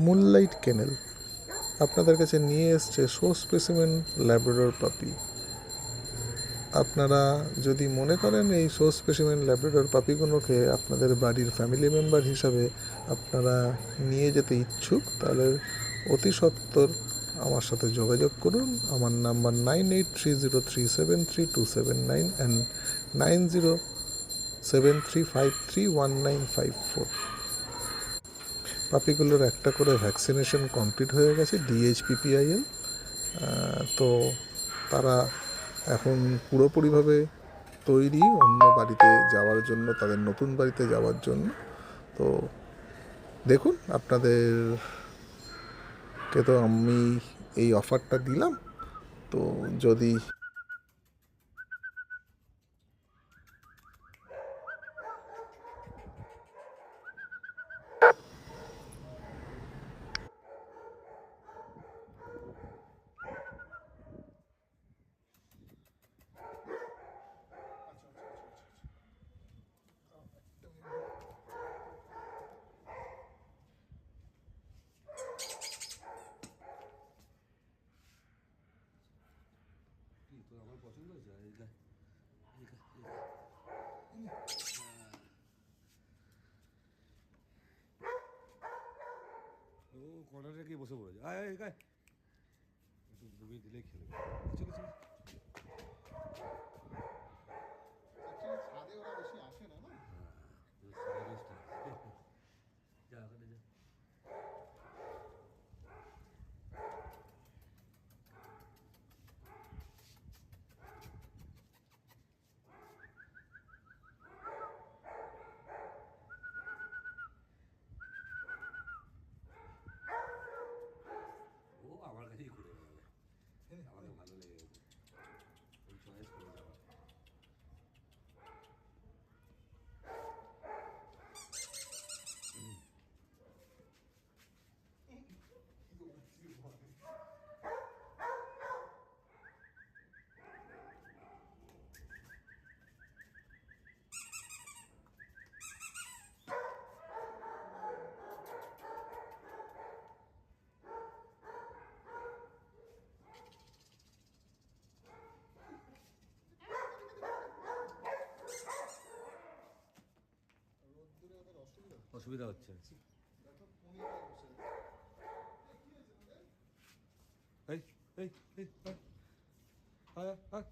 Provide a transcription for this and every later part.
Moonlight kennel আপনাদের কাছে নিয়ে এসছে শো স্পেসিমেন ল্যাব্রাডর পাপি। আপনারা যদি মনে করেন এই শো স্পেসিমেন ল্যাব্রাডর পাপিগুলোকে আপনাদের বাড়ির ফ্যামিলি মেম্বার হিসাবে আপনারা নিয়ে যেতে ইচ্ছুক, তাহলে অতি সত্বর আমার সাথে যোগাযোগ করুন। আমার নাম্বার 9830373279 অ্যান্ড 9073531954। পাপিগুলোর একটা করে ভ্যাকসিনেশন কমপ্লিট হয়ে গেছে, DHPPIL। তো তারা এখন পুরোপুরিভাবে তৈরি অন্য বাড়িতে যাওয়ার জন্য, তাদের নতুন বাড়িতে যাওয়ার জন্য। তো দেখুন, আপনাদেরকে তো আমি এই অফারটা দিলাম, তো যদি কর্নারে গিয়ে বসে পড়েছে। আয় আয় আয়, একটু ডুবিয়ে দিলেই খেলে চলে চলে। ছাদে ওরা বেশি আসে না, না? যা ওখানে যা। ও আমার কাছেই ঘুরে বেড়াবে, আমাকে ভালো লেগে গেছে ওই চয়েস করে যাওয়া। অসুবিধা হচ্ছে। এই এই এই আয় আয়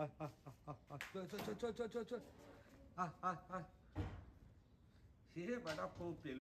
আয় আয় আয় আয়, চল চল চল চল চল চল, আয় আয় আয়। সে বেটা